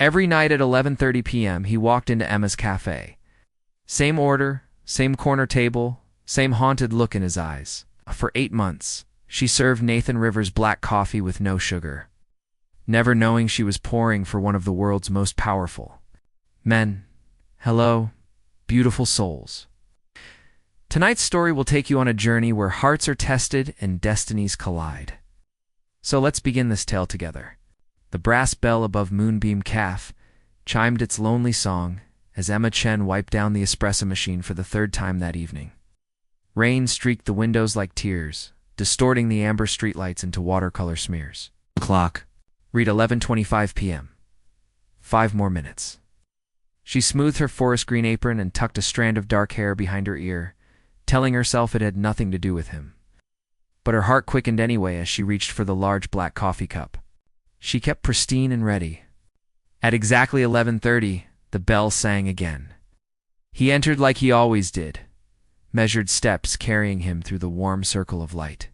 Every night at 11:30 p.m., he walked into Emma's cafe. Same order, same corner table, same haunted look in his eyes. For 8 months, she served Nathan Rivers black coffee with no sugar, never knowing she was pouring for one of the world's most powerful men. Hello, beautiful souls. Tonight's story will take you on a journey where hearts are tested and destinies collide. So let's begin this tale together. The brass bell above Moon Beam Café chimed its lonely song as Emma Chen wiped down the espresso machine for the third time that evening. Rain streaked the windows like tears, distorting the amber streetlights into watercolor smears. Clock. Read 11:25 p.m. 5 more minutes. She smoothed her forest green apron and tucked a strand of dark hair behind her ear, telling herself it had nothing to do with him. But her heart quickened anyway as she reached for the large black coffee cup. She kept pristine and ready. At exactly 11:30, the bell sang again. He entered like he always did, measured steps carrying him through the warm circle of light.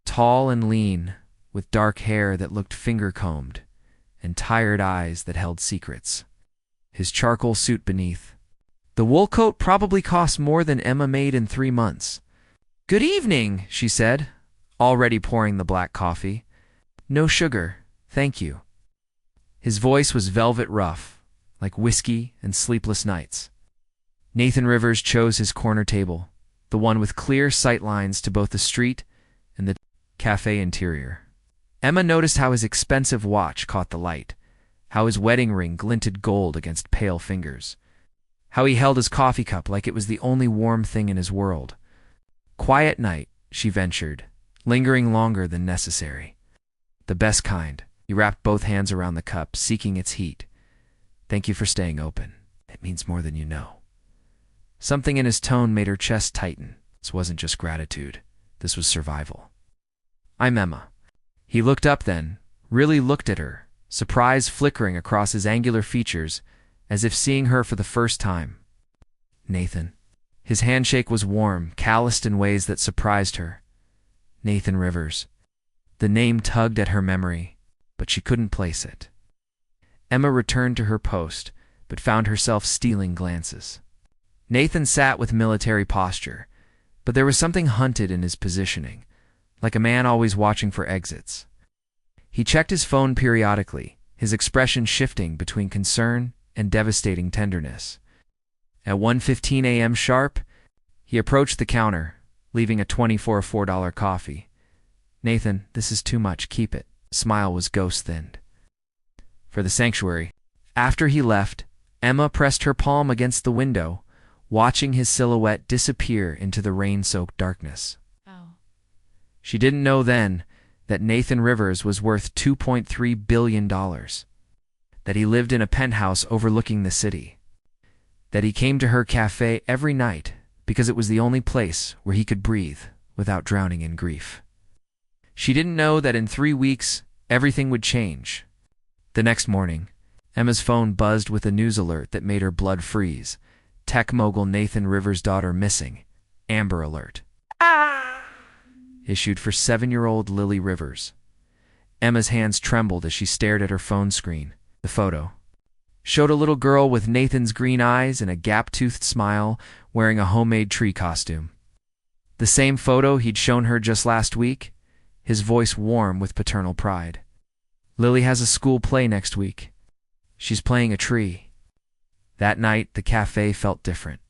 Tall and lean, with dark hair that looked finger-combed, and tired eyes that held secrets. His charcoal suit beneath. The wool coat probably cost more than Emma made in 3 months. "Good evening," she said, already pouring the black coffee. "No sugar, thank you." His voice was velvet rough, like whiskey and sleepless nights. Nathan Rivers chose his corner table, the one with clear sight lines to both the street and the cafe interior. Emma noticed how his expensive watch caught the light, how his wedding ring glinted gold against pale fingers, how he held his coffee cup like it was the only warm thing in his world. "Quiet night," she ventured, lingering longer than necessary. "The best kind." He wrapped both hands around the cup, seeking its heat. "Thank you for staying open. It means more than you know." Something in his tone made her chest tighten. This wasn't just gratitude. This was survival. "I'm Emma." He looked up then, really looked at her, surprise flickering across his angular features, as if seeing her for the first time. "Nathan." His handshake was warm, calloused in ways that surprised her. Nathan Rivers. The name tugged at her memory, but she couldn't place it. Emma returned to her post, but found herself stealing glances. Nathan sat with military posture, but there was something hunted in his positioning, like a man always watching for exits. He checked his phone periodically, his expression shifting between concern and devastating tenderness. At 1:15 a.m. sharp, he approached the counter, leaving a 20 for a $4 coffee. "Nathan, this is too much, keep it." Smile was ghost-thinned. For the sanctuary. After he left, Emma pressed her palm against the window, watching his silhouette disappear into the rain-soaked darkness. She didn't know then that Nathan Rivers was worth $2.3 billion, that he lived in a penthouse overlooking the city, that he came to her cafe every night because it was the only place where he could breathe without drowning in grief. She didn't know that in 3 weeks, everything would change. The next morning, Emma's phone buzzed with a news alert that made her blood freeze. Tech mogul Nathan Rivers' daughter missing. Amber Alert. Issued for 7-year-old Lily Rivers. Emma's hands trembled as she stared at her phone screen. The photo showed a little girl with Nathan's green eyes and a gap-toothed smile, wearing a homemade tree costume. The same photo he'd shown her just last week, his voice warm with paternal pride. "Lily has a school play next week. She's playing a tree." That night, the cafe felt different.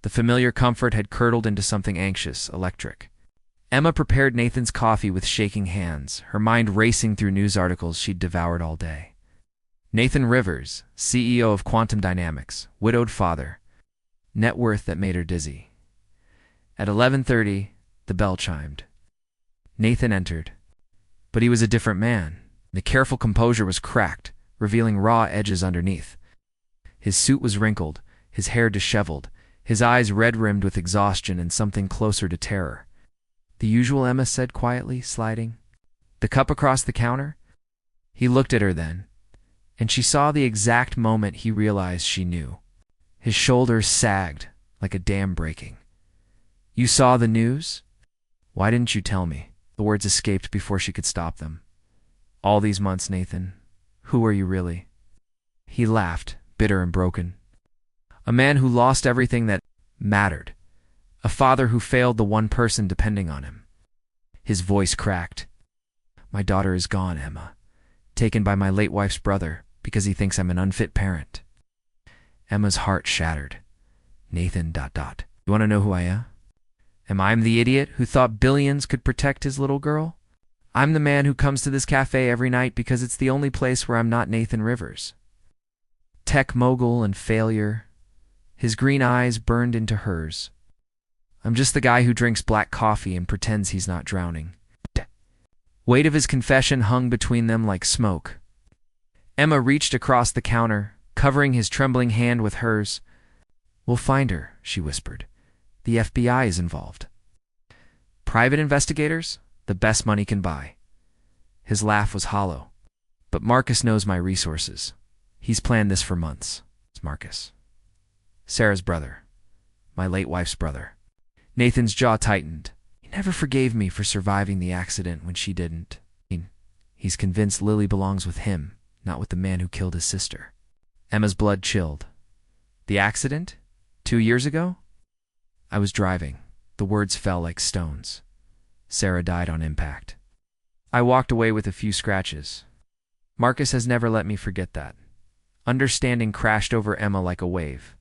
The familiar comfort had curdled into something anxious, electric. Emma prepared Nathan's coffee with shaking hands, her mind racing through news articles she'd devoured all day. Nathan Rivers, CEO of Quantum Dynamics, widowed father, net worth that made her dizzy. At 11:30, the bell chimed. Nathan entered, but he was a different man. The careful composure was cracked, revealing raw edges underneath. His suit was wrinkled, his hair disheveled, his eyes red-rimmed with exhaustion and something closer to terror. "The usual," Emma said quietly, sliding the cup across the counter. He looked at her then, and she saw the exact moment he realized she knew. His shoulders sagged, like a dam breaking. "You saw the news? Why didn't you tell me?" The words escaped before she could stop them. "All these months, Nathan. Who are you really?" He laughed, bitter and broken. A man who lost everything that mattered. A father who failed the one person depending on him. His voice cracked. My daughter is gone, Emma. Taken by my late wife's brother because he thinks I'm an unfit parent. Emma's heart shattered. Nathan... You want to know who I am? Am I the idiot who thought billions could protect his little girl? I'm the man who comes to this cafe every night because it's the only place where I'm not Nathan Rivers. Tech mogul and failure. His green eyes burned into hers. I'm just the guy who drinks black coffee and pretends he's not drowning. Weight of his confession hung between them like smoke. Emma reached across the counter, covering his trembling hand with hers. We'll find her, she whispered. The FBI is involved. Private investigators? The best money can buy. His laugh was hollow. But Marcus knows my resources. He's planned this for months. It's Marcus. Sarah's brother. My late wife's brother. Nathan's jaw tightened. He never forgave me for surviving the accident when she didn't. He's convinced Lily belongs with him, not with the man who killed his sister. Emma's blood chilled. The accident? 2 years ago? I was driving. The words fell like stones. Sarah died on impact. I walked away with a few scratches. Marcus has never let me forget that. Understanding crashed over Emma like a wave.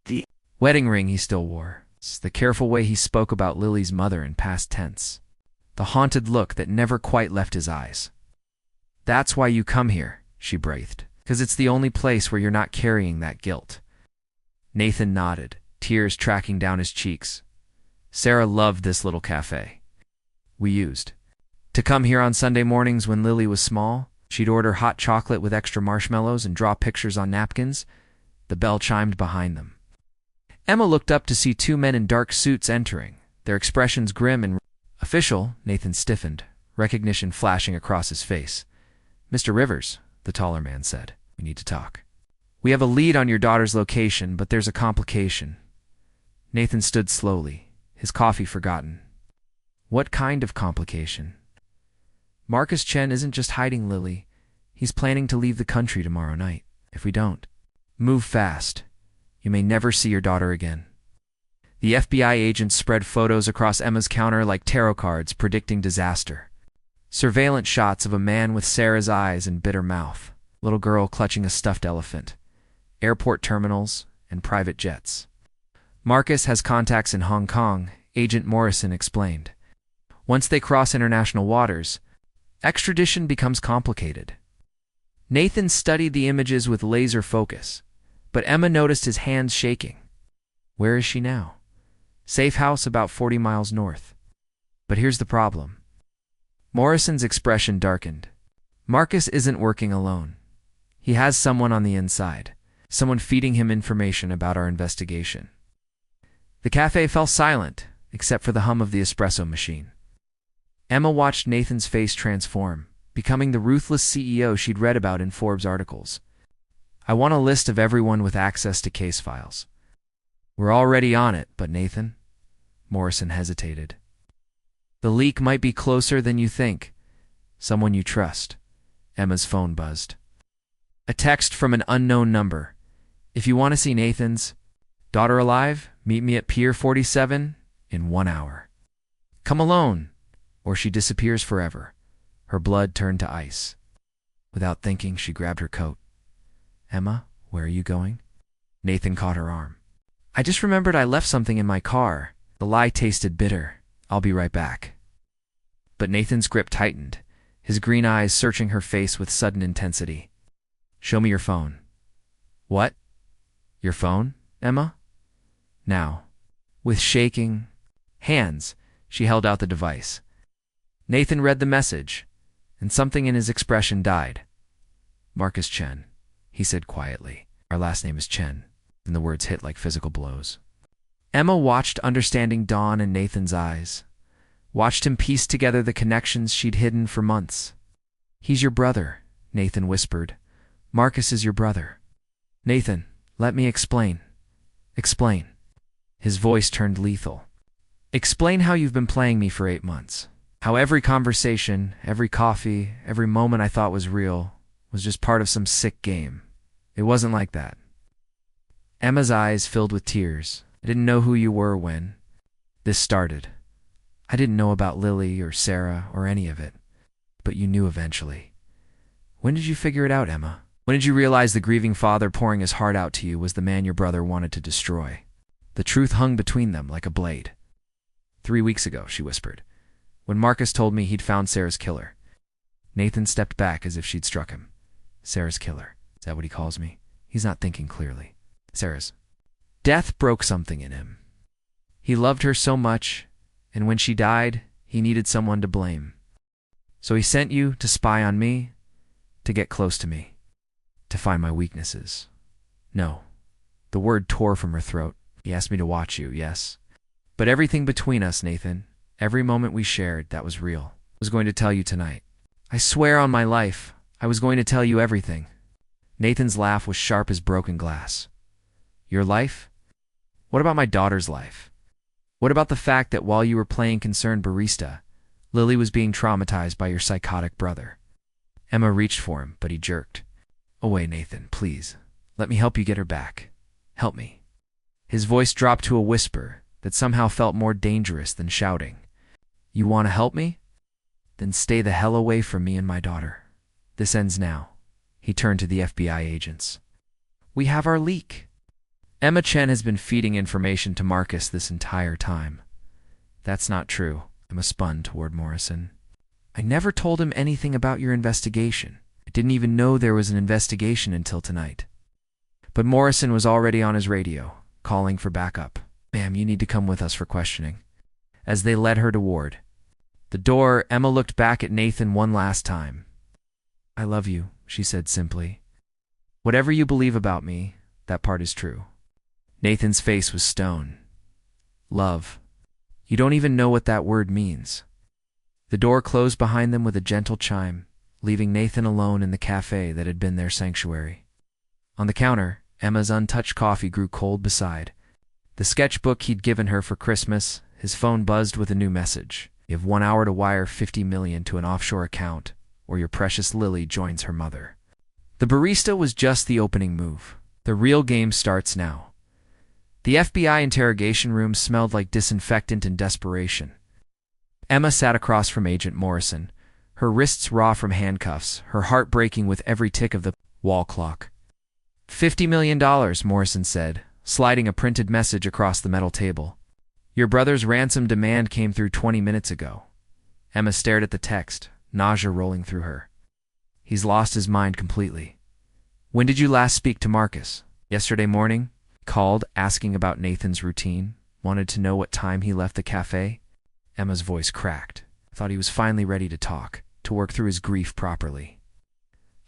The wedding ring he still wore. The careful way he spoke about Lily's mother in past tense. The haunted look that never quite left his eyes. That's why you come here, she breathed. Because it's the only place where you're not carrying that guilt. Nathan nodded, tears tracking down his cheeks. Sarah loved this little cafe. We used to come here on Sunday mornings when Lily was small. She'd order hot chocolate with extra marshmallows and draw pictures on napkins. The bell chimed behind them. Emma looked up to see 2 men in dark suits entering, their expressions grim and official. Nathan stiffened, recognition flashing across his face. Mr. Rivers, the taller man said, we need to talk. We have a lead on your daughter's location, but there's a complication. Nathan stood slowly, his coffee forgotten. What kind of complication? Marcus Chen isn't just hiding Lily. He's planning to leave the country tomorrow night. If we don't move fast, you may never see your daughter again. The FBI agents spread photos across Emma's counter like tarot cards predicting disaster. Surveillance shots of a man with Sarah's eyes and bitter mouth, little girl clutching a stuffed elephant, airport terminals, and private jets. Marcus has contacts in Hong Kong, Agent Morrison explained. Once they cross international waters, extradition becomes complicated. Nathan studied the images with laser focus, but Emma noticed his hands shaking. Where is she now? Safe house about 40 miles north. But here's the problem. Morrison's expression darkened. Marcus isn't working alone. He has someone on the inside, someone feeding him information about our investigation. The cafe fell silent, except for the hum of the espresso machine. Emma watched Nathan's face transform, becoming the ruthless CEO she'd read about in Forbes articles. I want a list of everyone with access to case files. We're already on it, but Nathan? Morrison hesitated. The leak might be closer than you think. Someone you trust. Emma's phone buzzed. A text from an unknown number. If you want to see Nathan's daughter alive, meet me at Pier 47 in 1 hour. Come alone, or she disappears forever. Her blood turned to ice. Without thinking, she grabbed her coat. Emma, where are you going? Nathan caught her arm. I just remembered I left something in my car. The lie tasted bitter. I'll be right back. But Nathan's grip tightened, his green eyes searching her face with sudden intensity. Show me your phone. What? Your phone, Emma? Now, with shaking hands, she held out the device. Nathan read the message, and something in his expression died. Marcus Chen, he said quietly. Our last name is Chen, and the words hit like physical blows. Emma watched understanding dawn in Nathan's eyes, watched him piece together the connections she'd hidden for months. He's your brother, Nathan whispered. Marcus is your brother. Nathan, let me explain. Explain. His voice turned lethal. Explain how you've been playing me for 8 months. How every conversation, every coffee, every moment I thought was real was just part of some sick game. It wasn't like that. Emma's eyes filled with tears. I didn't know who you were when this started. I didn't know about Lily or Sarah or any of it. But you knew eventually. When did you figure it out, Emma? When did you realize the grieving father pouring his heart out to you was the man your brother wanted to destroy? The truth hung between them like a blade. 3 weeks ago, she whispered, when Marcus told me he'd found Sarah's killer. Nathan stepped back as if she'd struck him. Sarah's killer. Is that what he calls me? He's not thinking clearly. Sarah's. Death broke something in him. He loved her so much, and when she died, he needed someone to blame. So he sent you to spy on me, to get close to me, to find my weaknesses. No. The word tore from her throat. He asked me to watch you, yes. But everything between us, Nathan, every moment we shared, that was real. I was going to tell you tonight. I swear on my life, I was going to tell you everything. Nathan's laugh was sharp as broken glass. Your life? What about my daughter's life? What about the fact that while you were playing concerned barista, Lily was being traumatized by your psychotic brother? Emma reached for him, but he jerked. Away, Nathan, please. Let me help you get her back. Help me. His voice dropped to a whisper that somehow felt more dangerous than shouting. You want to help me? Then stay the hell away from me and my daughter. This ends now. He turned to the FBI agents. We have our leak. Emma Chen has been feeding information to Marcus this entire time. That's not true. Emma spun toward Morrison. I never told him anything about your investigation. I didn't even know there was an investigation until tonight. But Morrison was already on his radio, calling for backup. Ma'am, you need to come with us for questioning. As they led her toward the door, Emma looked back at Nathan one last time. I love you, she said simply. Whatever you believe about me, that part is true. Nathan's face was stone. Love. You don't even know what that word means. The door closed behind them with a gentle chime, leaving Nathan alone in the cafe that had been their sanctuary. On the counter, Emma's untouched coffee grew cold beside the sketchbook he'd given her for Christmas. His phone buzzed with a new message. You have 1 hour to wire $50 million to an offshore account, or your precious Lily joins her mother. The barista was just the opening move. The real game starts now. The FBI interrogation room smelled like disinfectant and desperation. Emma sat across from Agent Morrison, her wrists raw from handcuffs, her heart breaking with every tick of the wall clock. $50 million, Morrison said, sliding a printed message across the metal table. Your brother's ransom demand came through 20 minutes ago. Emma stared at the text, nausea rolling through her. He's lost his mind completely. When did you last speak to Marcus? Yesterday morning? Called, asking about Nathan's routine. Wanted to know what time he left the cafe. Emma's voice cracked. Thought he was finally ready to talk, to work through his grief properly.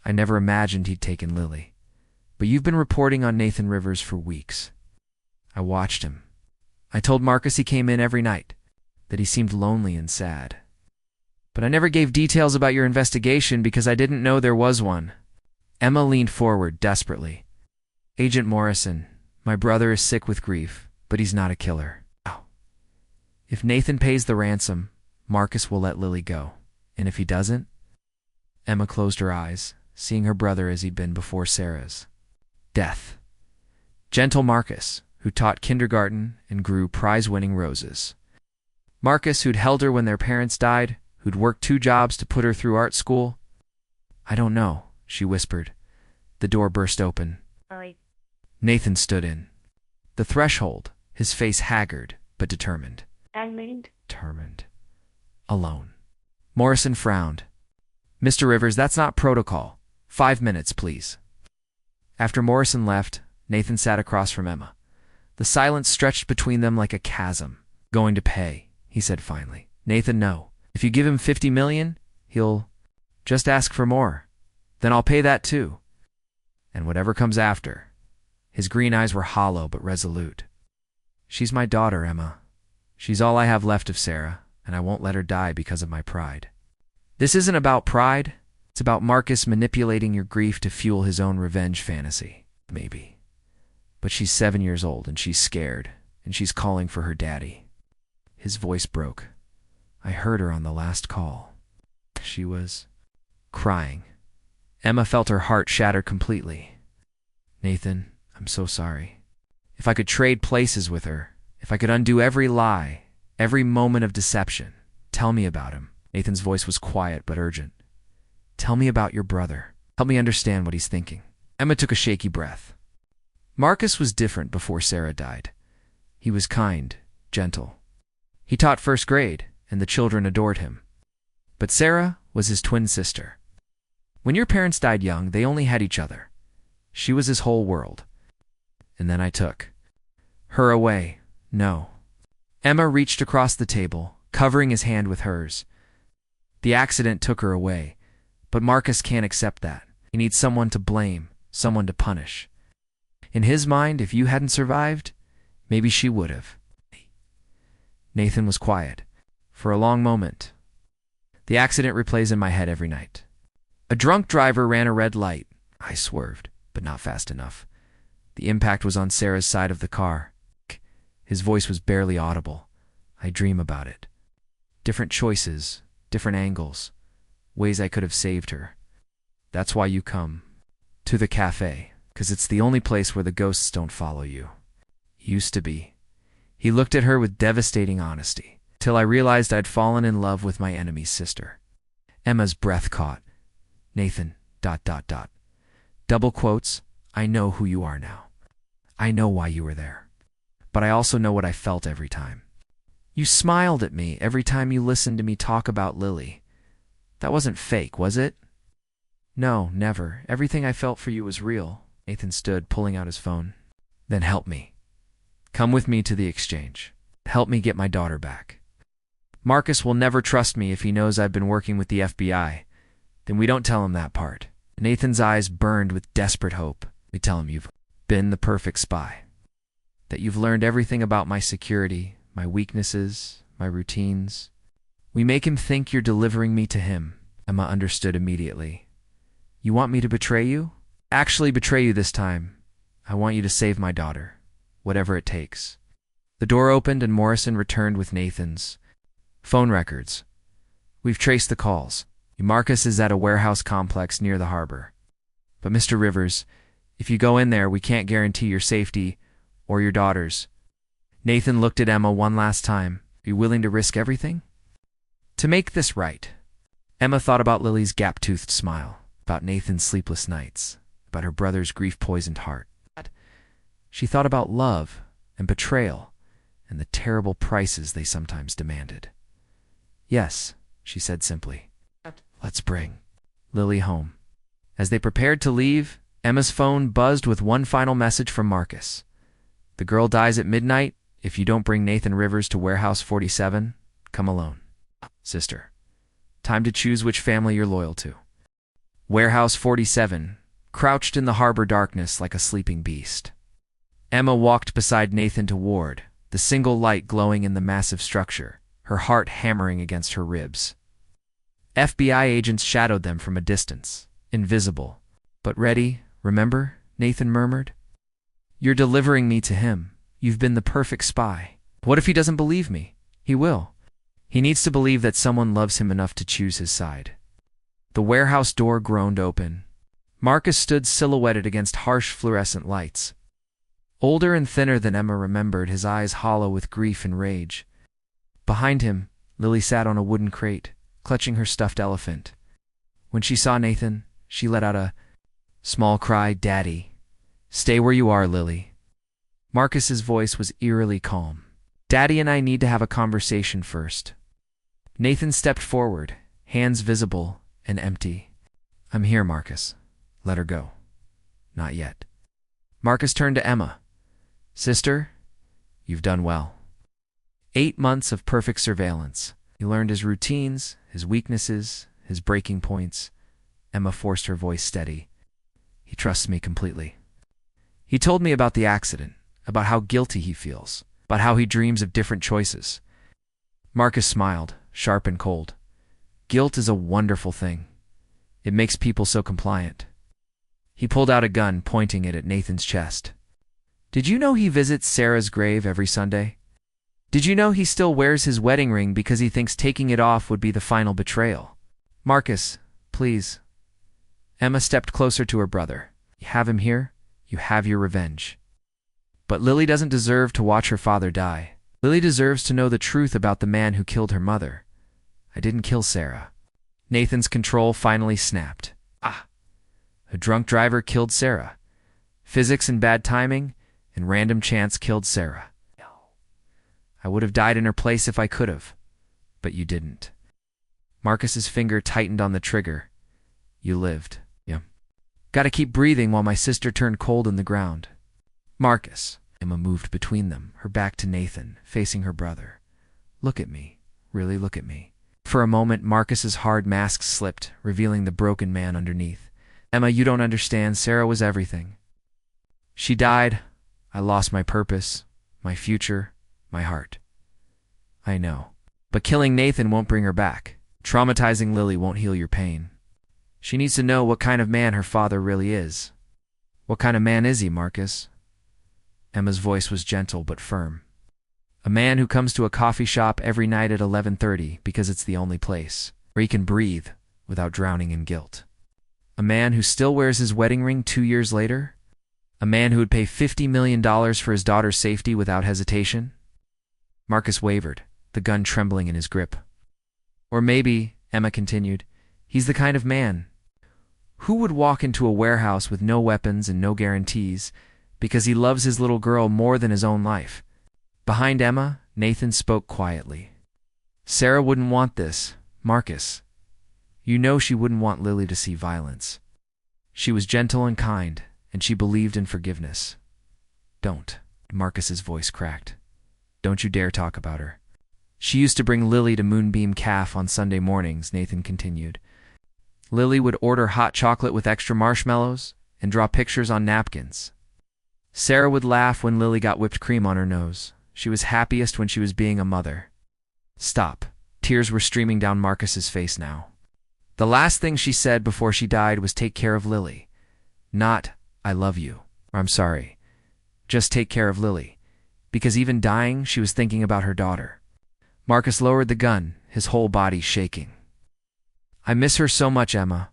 I never imagined he'd taken Lily. But you've been reporting on Nathan Rivers for weeks. I watched him. I told Marcus he came in every night, that he seemed lonely and sad. But I never gave details about your investigation because I didn't know there was one. Emma leaned forward desperately. Agent Morrison, my brother is sick with grief, but he's not a killer. If Nathan pays the ransom, Marcus will let Lily go. And if he doesn't? Emma closed her eyes, seeing her brother as he'd been before Sarah's. Death. Gentle Marcus, who taught kindergarten and grew prize-winning roses. Marcus, who'd held her when their parents died, who'd worked 2 jobs to put her through art school. I don't know, she whispered. The door burst open. Nathan stood in the threshold, his face haggard but determined. Determined. Alone. Morrison frowned. Mr. Rivers, that's not protocol. 5 minutes, please. After Morrison left, Nathan sat across from Emma. The silence stretched between them like a chasm. Going to pay, he said finally. Nathan, no. If you give him $50 million, he'll just ask for more. Then I'll pay that too. And whatever comes after. His green eyes were hollow but resolute. She's my daughter, Emma. She's all I have left of Sarah, and I won't let her die because of my pride. This isn't about pride. It's about Marcus manipulating your grief to fuel his own revenge fantasy. Maybe. But she's 7 years old, and she's scared, and she's calling for her daddy. His voice broke. I heard her on the last call. She was crying. Emma felt her heart shatter completely. Nathan, I'm so sorry. If I could trade places with her, if I could undo every lie, every moment of deception, tell me about him. Nathan's voice was quiet but urgent. Tell me about your brother. Help me understand what he's thinking. Emma took a shaky breath. Marcus was different before Sarah died. He was kind, gentle. He taught first grade, and the children adored him. But Sarah was his twin sister. When your parents died young, they only had each other. She was his whole world. And then I took her away. No. Emma reached across the table, covering his hand with hers. The accident took her away, but Marcus can't accept that. He needs someone to blame, someone to punish. In his mind, if you hadn't survived, maybe she would have. Nathan was quiet. For a long moment. The accident replays in my head every night. A drunk driver ran a red light. I swerved, but not fast enough. The impact was on Sarah's side of the car. His voice was barely audible. I dream about it. Different choices, different angles, ways I could have saved her. That's why you come to the cafe, 'cause it's the only place where the ghosts don't follow you. Used to be. He looked at her with devastating honesty, till I realized I'd fallen in love with my enemy's sister. Emma's breath caught. Nathan, ... Double quotes, I know who you are now. I know why you were there. But I also know what I felt every time. You smiled at me every time you listened to me talk about Lily. That wasn't fake, was it? No, never. Everything I felt for you was real. Nathan stood, pulling out his phone. Then help me. Come with me to the exchange. Help me get my daughter back. Marcus will never trust me if he knows I've been working with the FBI. Then we don't tell him that part. Nathan's eyes burned with desperate hope. We tell him you've been the perfect spy. That you've learned everything about my security, my weaknesses, my routines. We make him think you're delivering me to him. Emma understood immediately. You want me to betray you? Actually betray you this time. I want you to save my daughter, whatever it takes. The door opened and Morrison returned with Nathan's phone records. We've traced the calls. Marcus is at a warehouse complex near the harbor. But Mr. Rivers, if you go in there, we can't guarantee your safety or your daughter's. Nathan looked at Emma one last time. Are you willing to risk everything? To make this right. Emma thought about Lily's gap-toothed smile, about Nathan's sleepless nights, about her brother's grief-poisoned heart. She thought about love and betrayal and the terrible prices they sometimes demanded. Yes, she said simply. Let's bring Lily home. As they prepared to leave, Emma's phone buzzed with one final message from Marcus. The girl dies at midnight. If you don't bring Nathan Rivers to Warehouse 47, come alone. Sister, time to choose which family you're loyal to. Warehouse 47 crouched in the harbor darkness like a sleeping beast. Emma walked beside Nathan to Ward, the single light glowing in the massive structure, her heart hammering against her ribs. FBI agents shadowed them from a distance, invisible. But ready, remember? Nathan murmured. You're delivering me to him. You've been the perfect spy. What if he doesn't believe me? He will. He needs to believe that someone loves him enough to choose his side. The warehouse door groaned open. Marcus stood silhouetted against harsh fluorescent lights. Older and thinner than Emma remembered, his eyes hollow with grief and rage. Behind him, Lily sat on a wooden crate, clutching her stuffed elephant. When she saw Nathan, she let out a small cry, Daddy. Stay where you are, Lily. Marcus's voice was eerily calm. Daddy and I need to have a conversation first. Nathan stepped forward, hands visible and empty. I'm here, Marcus. Let her go. Not yet. Marcus turned to Emma. Sister, you've done well. 8 months of perfect surveillance. He learned his routines, his weaknesses, his breaking points. Emma forced her voice steady. He trusts me completely. He told me about the accident, about how guilty he feels, about how he dreams of different choices. Marcus smiled, sharp and cold. Guilt is a wonderful thing. It makes people so compliant. He pulled out a gun, pointing it at Nathan's chest. Did you know he visits Sarah's grave every Sunday? Did you know he still wears his wedding ring because he thinks taking it off would be the final betrayal? Marcus, please. Emma stepped closer to her brother. You have him here? You have your revenge. But Lily doesn't deserve to watch her father die. Lily deserves to know the truth about the man who killed her mother. I didn't kill Sarah. Nathan's control finally snapped. A drunk driver killed Sarah. Physics and bad timing and random chance killed Sarah. I would have died in her place if I could have, but you didn't. Marcus's finger tightened on the trigger. You lived. Yeah. Gotta keep breathing while my sister turned cold in the ground. Marcus. Emma moved between them, her back to Nathan, facing her brother. Look at me. Really look at me. For a moment, Marcus's hard mask slipped, revealing the broken man underneath. Emma, you don't understand. Sarah was everything. She died. I lost my purpose, my future, my heart. I know. But killing Nathan won't bring her back. Traumatizing Lily won't heal your pain. She needs to know what kind of man her father really is. What kind of man is he, Marcus? Emma's voice was gentle but firm. A man who comes to a coffee shop every night at 11:30 because it's the only place where he can breathe without drowning in guilt. A man who still wears his wedding ring 2 years later? A man who would pay $50 million for his daughter's safety without hesitation? Marcus wavered, the gun trembling in his grip. Or maybe, Emma continued, he's the kind of man who would walk into a warehouse with no weapons and no guarantees because he loves his little girl more than his own life. Behind Emma, Nathan spoke quietly. Sarah wouldn't want this, Marcus. You know she wouldn't want Lily to see violence. She was gentle and kind, and she believed in forgiveness. Don't. Marcus's voice cracked. Don't you dare talk about her. She used to bring Lily to Moon Beam Café on Sunday mornings, Nathan continued. Lily would order hot chocolate with extra marshmallows and draw pictures on napkins. Sarah would laugh when Lily got whipped cream on her nose. She was happiest when she was being a mother. Stop. Tears were streaming down Marcus's face now. The last thing she said before she died was take care of Lily. Not, I love you, or I'm sorry. Just take care of Lily. Because even dying, she was thinking about her daughter. Marcus lowered the gun, his whole body shaking. I miss her so much, Emma.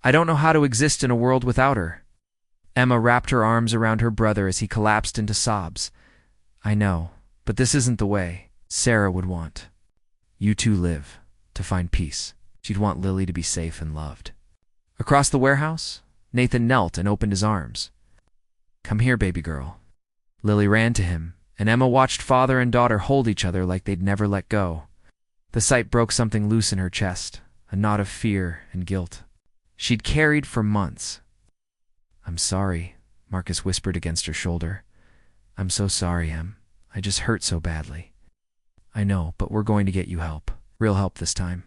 I don't know how to exist in a world without her. Emma wrapped her arms around her brother as he collapsed into sobs. I know, but this isn't the way Sarah would want. You two live, to find peace. She'd want Lily to be safe and loved. Across the warehouse, Nathan knelt and opened his arms. Come here, baby girl. Lily ran to him, and Emma watched father and daughter hold each other like they'd never let go. The sight broke something loose in her chest, a knot of fear and guilt she'd carried for months. I'm sorry, Marcus whispered against her shoulder. I'm so sorry, Em. I just hurt so badly. I know, but we're going to get you help. Real help this time.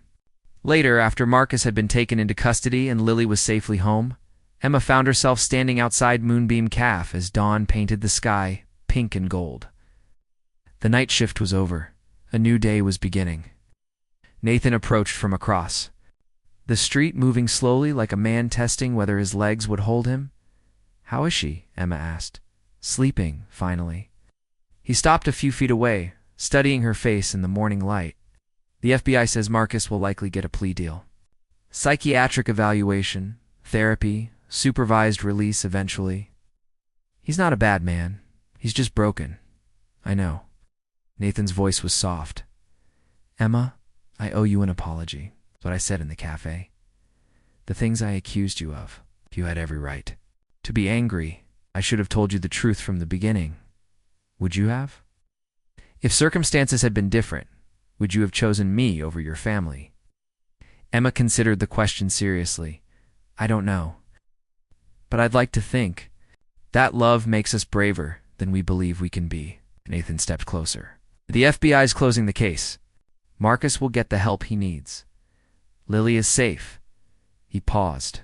Later, after Marcus had been taken into custody and Lily was safely home, Emma found herself standing outside Moon Beam Café as dawn painted the sky pink and gold. The night shift was over. A new day was beginning. Nathan approached from across the street, moving slowly like a man testing whether his legs would hold him. How is she? Emma asked. Sleeping, finally. He stopped a few feet away, studying her face in the morning light. The FBI says Marcus will likely get a plea deal. Psychiatric evaluation, therapy, supervised release eventually. He's not a bad man. He's just broken. I know. Nathan's voice was soft. Emma, I owe you an apology. That's what I said in the cafe. The things I accused you of, you had every right to be angry. I should have told you the truth from the beginning. Would you have? If circumstances had been different, would you have chosen me over your family? Emma considered the question seriously. I don't know. But I'd like to think that love makes us braver than we believe we can be. Nathan stepped closer. The FBI's closing the case. Marcus will get the help he needs. Lily is safe. He paused.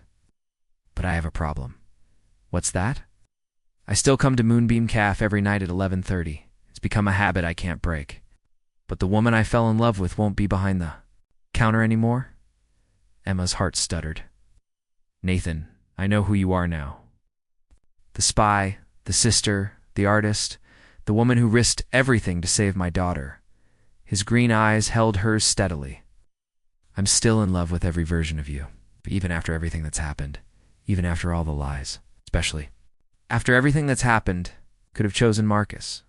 But I have a problem. What's that? I still come to Moon Beam Café every night at 11:30. It's become a habit I can't break. But the woman I fell in love with won't be behind the counter anymore? Emma's heart stuttered. Nathan, I know who you are now. The spy, the sister, the artist, the woman who risked everything to save my daughter. His green eyes held hers steadily. I'm still in love with every version of you, even after everything that's happened, even after all the lies, especially After everything that's happened, could have chosen Marcus.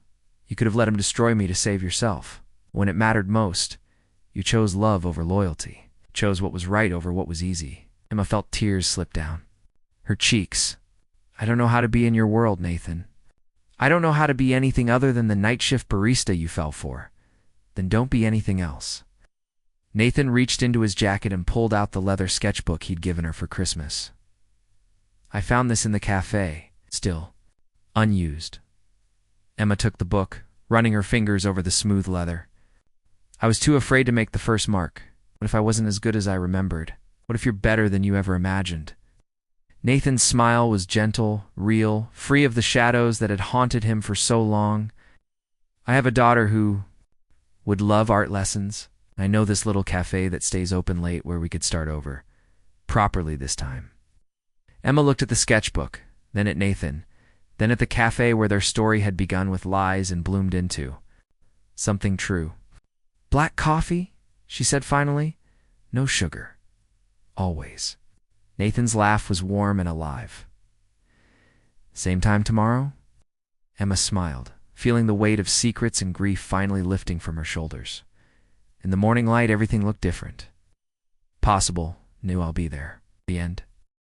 You could have let him destroy me to save yourself. When it mattered most, you chose love over loyalty. Chose what was right over what was easy. Emma felt tears slip down her cheeks. I don't know how to be in your world, Nathan. I don't know how to be anything other than the night shift barista you fell for. Then don't be anything else. Nathan reached into his jacket and pulled out the leather sketchbook he'd given her for Christmas. I found this in the cafe, still unused. Emma took the book, running her fingers over the smooth leather. I was too afraid to make the first mark. What if I wasn't as good as I remembered? What if you're better than you ever imagined? Nathan's smile was gentle, real, free of the shadows that had haunted him for so long. I have a daughter who would love art lessons. I know this little cafe that stays open late where we could start over. Properly this time. Emma looked at the sketchbook, then at Nathan, then at the cafe where their story had begun with lies and bloomed into something true. Black coffee? She said finally. No sugar. Always. Nathan's laugh was warm and alive. Same time tomorrow? Emma smiled, feeling the weight of secrets and grief finally lifting from her shoulders. In the morning light, everything looked different. Possible, knew I'll be there. The end.